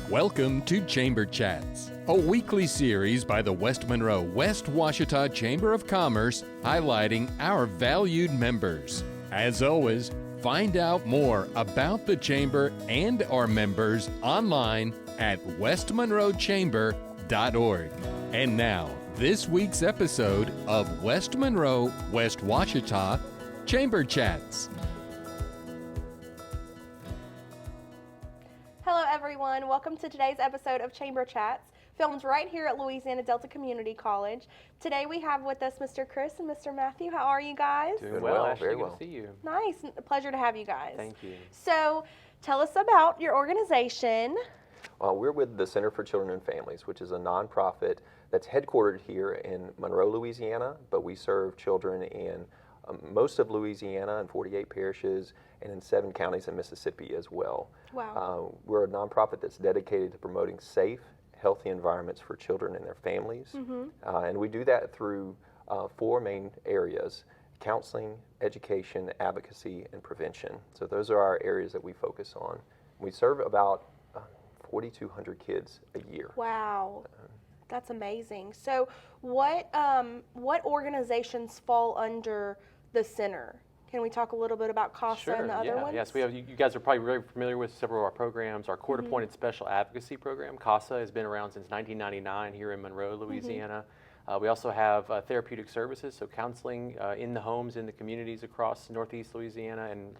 Welcome to Chamber Chats, a weekly series by the West Monroe West Washita Chamber of Commerce highlighting our valued members. As always, find out more about the Chamber and our members online at westmonroechamber.org. And now, this week's episode of West Monroe West Washita Chamber Chats. Hello everyone, welcome to today's episode of Chamber Chats, filmed right here at Louisiana Delta Community College. Today we have with us Mr. Chris and Mr. Matthew. How are you guys? Doing well, Ashley. very Good well. to see you. Nice, a pleasure to have you guys. Thank you. So, tell us about your organization. We're with the Center for Children and Families, which is a nonprofit that's headquartered here in Monroe, Louisiana, but we serve children in most of Louisiana and 48 parishes and in 7 counties in Mississippi as well. Wow. We're a nonprofit that's dedicated to promoting safe, healthy environments for children and their families. And we do that through 4 main areas: counseling, education, advocacy, and prevention. So those are our areas that we focus on. We serve about 4,200 kids a year. Wow, that's amazing. So what organizations fall under the center? Can we talk a little bit about CASA and the other ones? Yes, we have. You guys are probably very familiar with several of our programs. Our court-appointed special advocacy program, CASA, has been around since 1999 here in Monroe, Louisiana. We also have therapeutic services, so counseling in the homes, in the communities across Northeast Louisiana and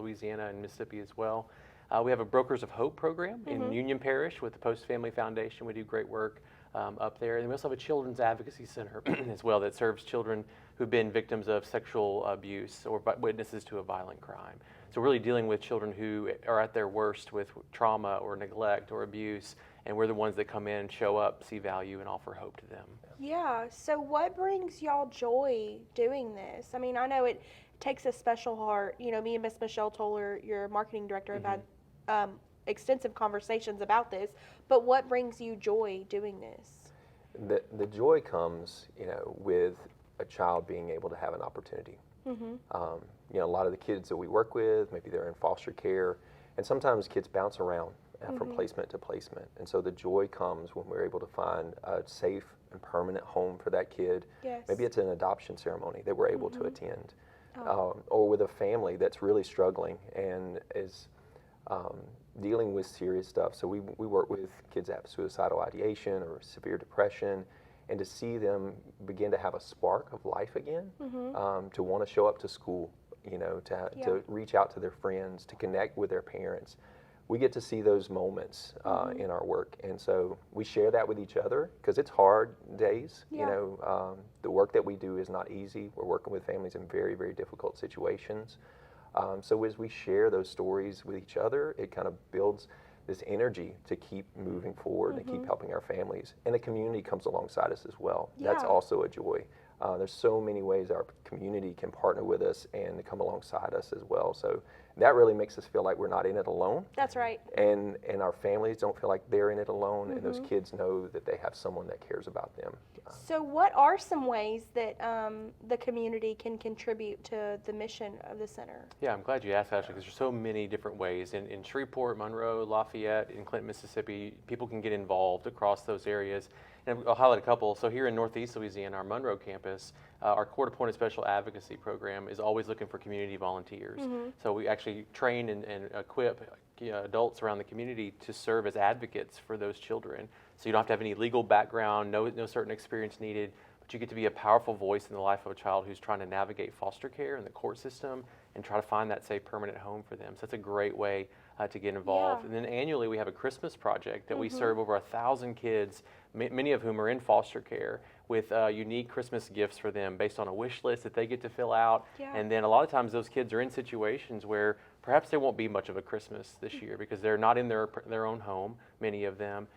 Mississippi as well. We have a Brokers of Hope program in Union Parish with the Post Family Foundation. We do great work up there. And we also have a children's advocacy center as well that serves children who've been victims of sexual abuse or witnesses to a violent crime. So really dealing with children who are at their worst with trauma or neglect or abuse, and we're the ones that come in, show up, see value, and offer hope to them. Yeah, so what brings y'all joy doing this? I mean, I know it takes a special heart. You know, me and Miss Michelle Toller, your marketing director, have had extensive conversations about this, but what brings you joy doing this? The joy comes, with a child being able to have an opportunity. A lot of the kids that we work with, maybe they're in foster care, and sometimes kids bounce around from placement to placement. And so the joy comes when we're able to find a safe and permanent home for that kid. Yes. Maybe it's an adoption ceremony that we're able to attend, or with a family that's really struggling and is dealing with serious stuff. So we work with kids that have suicidal ideation or severe depression, and to see them begin to have a spark of life again, to want to show up to school, to reach out to their friends, to connect with their parents. We get to see those moments in our work, and so we share that with each other because it's hard days. The work that we do is not easy. We're working with families in very, very difficult situations. So as we share those stories with each other, it kind of builds this energy to keep moving forward and keep helping our families. And the community comes alongside us as well. Yeah. That's also a joy. There's so many ways our community can partner with us and come alongside us as well. So that really makes us feel like we're not in it alone. That's right. And our families don't feel like they're in it alone, and those kids know that they have someone that cares about them. So what are some ways that the community can contribute to the mission of the center? Yeah, I'm glad you asked, Ashley, because there's so many different ways. In Shreveport, Monroe, Lafayette, in Clinton, Mississippi, people can get involved across those areas. And I'll highlight a couple. So here in Northeast Louisiana, our Monroe campus, our court-appointed special advocacy program is always looking for community volunteers. So we actually train and equip adults around the community to serve as advocates for those children. So you don't have to have any legal background, no certain experience needed, but you get to be a powerful voice in the life of a child who's trying to navigate foster care and the court system and try to find that safe permanent home for them. So that's a great way to get involved. And then annually we have a Christmas project that we serve over 1,000 kids, many of whom are in foster care, with unique Christmas gifts for them based on a wish list that they get to fill out. And then a lot of times those kids are in situations where perhaps there won't be much of a Christmas this year because they're not in their own home, many of them.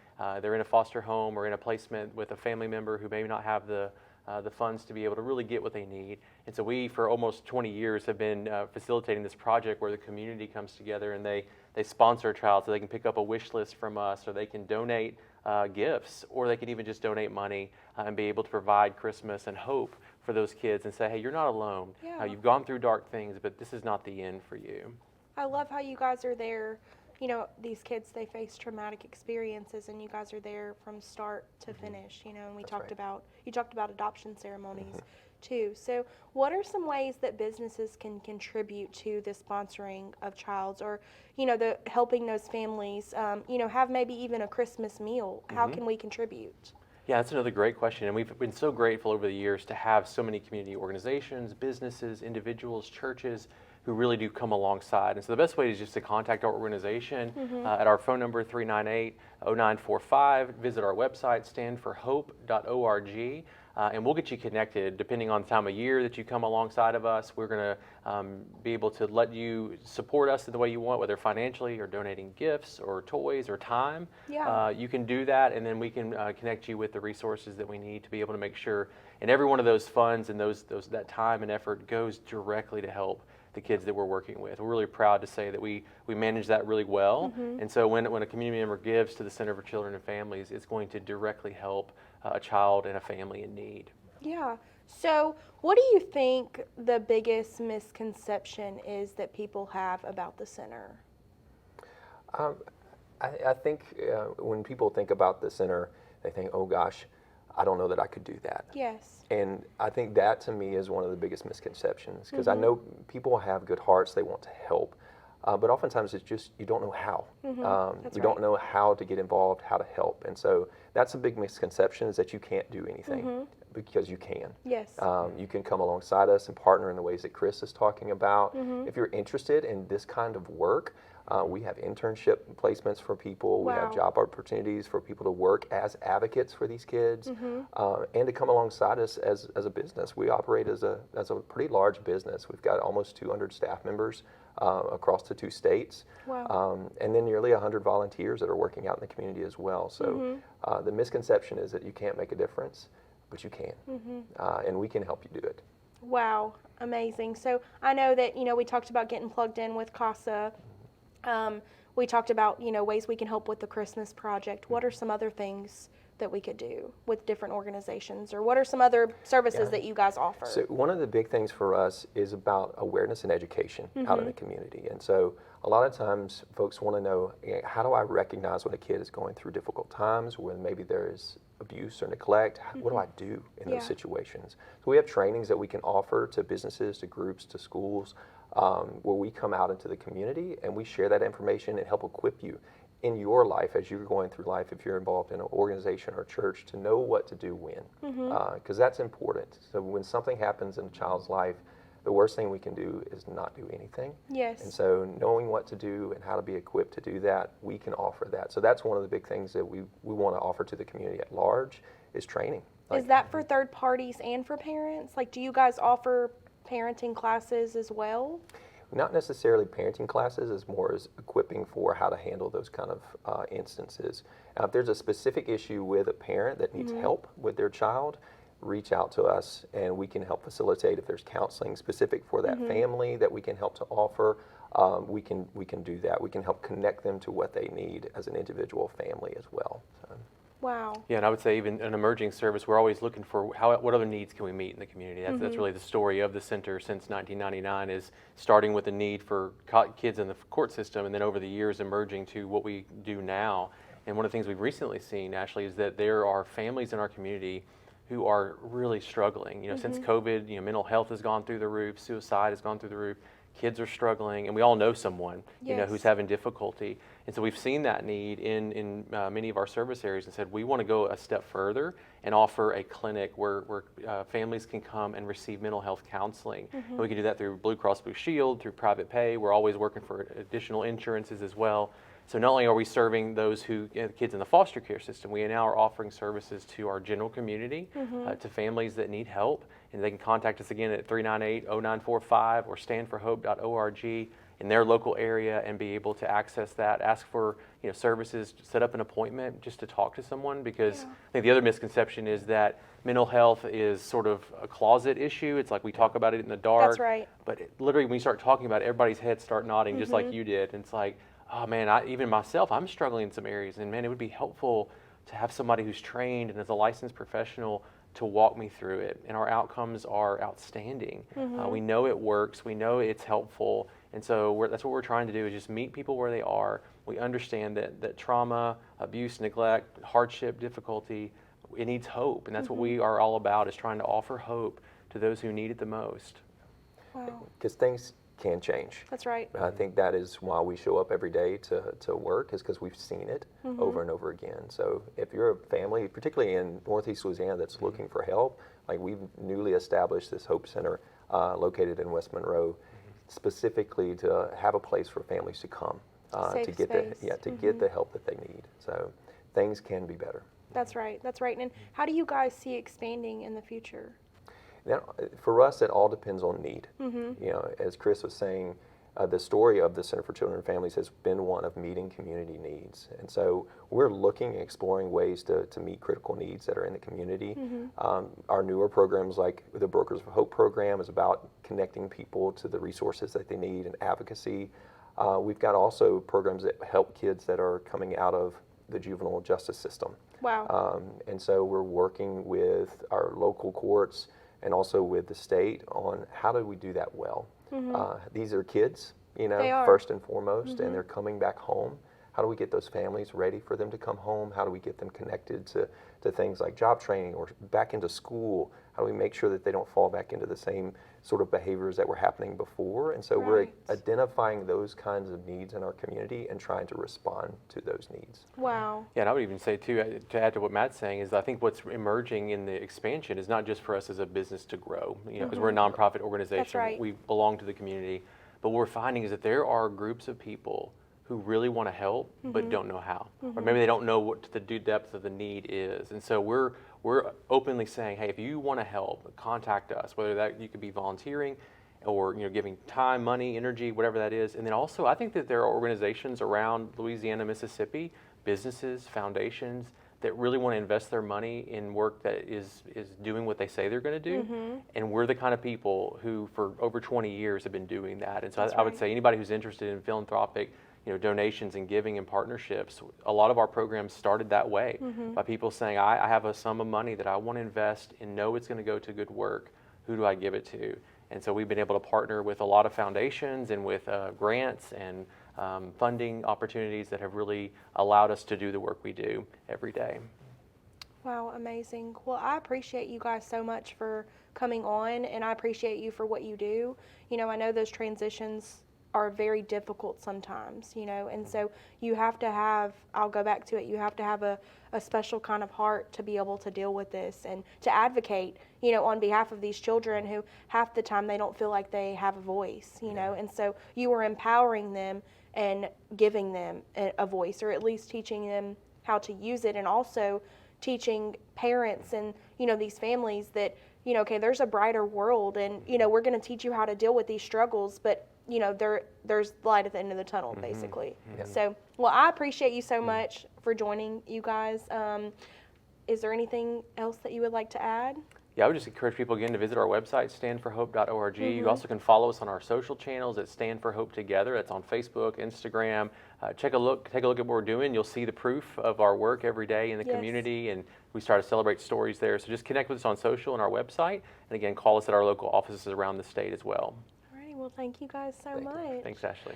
They're in a foster home or in a placement with a family member who may not have the funds to be able to really get what they need. And so we, for almost 20 years, have been facilitating this project where the community comes together and they sponsor a child so they can pick up a wish list from us, or they can donate gifts, or they can even just donate money and be able to provide Christmas and hope for those kids and say, hey, you're not alone. You've gone through dark things, but this is not the end for you. I love how you guys are there, you know, these kids, they face traumatic experiences, and you guys are there from start to finish, you know, and we talked about, you talked about adoption ceremonies too. So what are some ways that businesses can contribute to the sponsoring of childs, or, you know, the helping those families, you know, have maybe even a Christmas meal? How can we contribute? Yeah, that's another great question. And we've been so grateful over the years to have so many community organizations, businesses, individuals, churches who really do come alongside. And so the best way is just to contact our organization at our phone number, 398-0945. Visit our website, standforhope.org. And we'll get you connected depending on the time of year that you come alongside of us. We're going to be able to let you support us in the way you want, whether financially or donating gifts or toys or time. Yeah. You can do that, and then we can connect you with the resources that we need to be able to make sure, and every one of those funds and that time and effort goes directly to help the kids that we're working with. We're really proud to say that we manage that really well. And so when a community member gives to the Center for Children and Families, it's going to directly help a child and a family in need. Yeah. So what do you think the biggest misconception is that people have about the center? I think when people think about the center, they think, oh gosh, I don't know that I could do that. Yes. And I think that to me is one of the biggest misconceptions, because I know people have good hearts, they want to help, but oftentimes it's just you don't know how. You don't know how to get involved, how to help. And so that's a big misconception, is that you can't do anything, because you can. Yes. You can come alongside us and partner in the ways that Chris is talking about. If you're interested in this kind of work, we have internship placements for people. Wow. We have job opportunities for people to work as advocates for these kids, and to come alongside us as a business. We operate as a pretty large business. We've got almost 200 staff members across the 2 states, and then nearly 100 volunteers that are working out in the community as well. So the misconception is that you can't make a difference, but you can, and we can help you do it. Wow, amazing. So I know that, you know, we talked about getting plugged in with CASA. We talked about, you know, ways we can help with the Christmas project. What are some other things that we could do with different organizations, or what are some other services that you guys offer? So one of the big things for us is about awareness and education out in the community. And so a lot of times folks want to know, how do I recognize when a kid is going through difficult times, when maybe there is abuse or neglect? What do I do in those situations? So we have trainings that we can offer to businesses, to groups, to schools, where we come out into the community and we share that information and help equip you in your life as you're going through life, if you're involved in an organization or church, to know what to do when, because that's important. So when something happens in a child's life, the worst thing we can do is not do anything. Yes. And so knowing what to do and how to be equipped to do that, we can offer that. So that's one of the big things that we want to offer to the community at large, is training. Is that for third parties and for parents? Like, do you guys offer parenting classes as well? Not necessarily parenting classes, as more as equipping for how to handle those kind of instances. If there's a specific issue with a parent that needs help with their child, reach out to us and we can help facilitate. If there's counseling specific for that family that we can help to offer, we can do that. We can help connect them to what they need as an individual family as well. So. Wow. Yeah, and I would say even an emerging service, we're always looking for what other needs can we meet in the community. That's really the story of the center since 1999, is starting with the need for kids in the court system, and then over the years emerging to what we do now. And one of the things we've recently seen, Ashley, is that there are families in our community who are really struggling. You know, since COVID, you know, mental health has gone through the roof, suicide has gone through the roof. Kids are struggling, and we all know someone, you know, who's having difficulty. And so we've seen that need in many of our service areas, and said we want to go a step further and offer a clinic where families can come and receive mental health counseling. And we can do that through Blue Cross Blue Shield, through private pay. We're always working for additional insurances as well. So not only are we serving those kids in the foster care system, we now are offering services to our general community, to families that need help. And they can contact us again at 398-0945 or standforhope.org in their local area and be able to access that, ask for services, set up an appointment just to talk to someone, because I think the other misconception is that mental health is sort of a closet issue. It's like we talk about it in the dark. That's right. But literally when you start talking about it, everybody's heads start nodding just like you did. And it's like, oh man, even myself, I'm struggling in some areas, and man, it would be helpful to have somebody who's trained and is a licensed professional to walk me through it. And our outcomes are outstanding. We know it works, we know it's helpful, And so that's what we're trying to do, is just meet people where they are. We understand that trauma, abuse, neglect, hardship, difficulty, it needs hope. And that's what we are all about, is trying to offer hope to those who need it the most. Wow. Because things can change. That's right. I think that is why we show up every day to work, is because we've seen it over and over again. So if you're a family, particularly in Northeast Louisiana, that's looking for help, like we've newly established this Hope Center located in West Monroe, specifically to have a place for families to come Safe to get space. get the help that they need. So things can be better. That's right. That's right. And how do you guys see expanding in the future? Now, for us, it all depends on need. You know, as Chris was saying, the story of the Center for Children and Families has been one of meeting community needs. And so we're looking and exploring ways to meet critical needs that are in the community. Our newer programs, like the Brokers of Hope program, is about connecting people to the resources that they need and advocacy. We've got also programs that help kids that are coming out of the juvenile justice system. Wow. And so we're working with our local courts and also with the state on how do we do that well. These are kids, you know, They are. first and foremost, and they're coming back home. How do we get those families ready for them to come home? How do we get them connected to things like job training or back into school? How do we make sure that they don't fall back into the same sort of behaviors that were happening before? And so we're Right. identifying those kinds of needs in our community and trying to respond to those needs. Wow. Yeah, and I would even say too, to add to what Matt's saying, is I think what's emerging in the expansion is not just for us as a business to grow, you know, because we're a nonprofit organization, right. we belong to the community, but what we're finding is that there are groups of people who really want to help but don't know how, or maybe they don't know what the due depth of the need is. And so we're openly saying, hey, if you want to help, contact us, whether that you could be volunteering or, you know, giving time, money, energy, whatever that is. And then also, I think that there are organizations around Louisiana, Mississippi, businesses, foundations that really want to invest their money in work that is doing what they say they're going to do. And we're the kind of people who for over 20 years have been doing that. And so I would right. say anybody who's interested in philanthropic, you know, donations and giving and partnerships, a lot of our programs started that way by people saying, I have a sum of money that I want to invest and know it's going to go to good work. Who do I give it to? And so we've been able to partner with a lot of foundations and with grants and funding opportunities that have really allowed us to do the work we do every day. Wow, amazing. Well, I appreciate you guys so much for coming on, and I appreciate you for what you do. You know, I know those transitions are very difficult sometimes, you know, and so you have to have, I'll go back to it, you have to have a special kind of heart to be able to deal with this and to advocate, you know, on behalf of these children who half the time they don't feel like they have a voice, you know, and so you are empowering them and giving them a voice, or at least teaching them how to use it, and also teaching parents and, you know, these families that, you know, okay, there's a brighter world, and, you know, we're going to teach you how to deal with these struggles, but, you know, there's light at the end of the tunnel, basically. So, well, I appreciate you so much for joining, you guys. Is there anything else that you would like to add? Yeah, I would just encourage people again to visit our website, standforhope.org. You also can follow us on our social channels at Stand for Hope Together. That's on Facebook, Instagram. Take a look at what we're doing. You'll see the proof of our work every day in the community, and we start to celebrate stories there. So just connect with us on social and our website, and again, call us at our local offices around the state as well. Alrighty, well, thank you guys so much. Thanks, Ashley.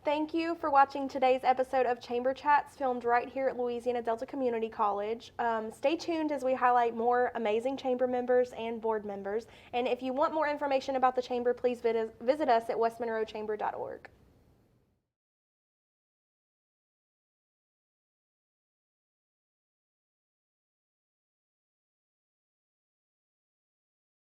Thank you for watching today's episode of Chamber Chats, filmed right here at Louisiana Delta Community College. Stay tuned as we highlight more amazing chamber members and board members. And if you want more information about the chamber, please visit us at westmonroechamber.org.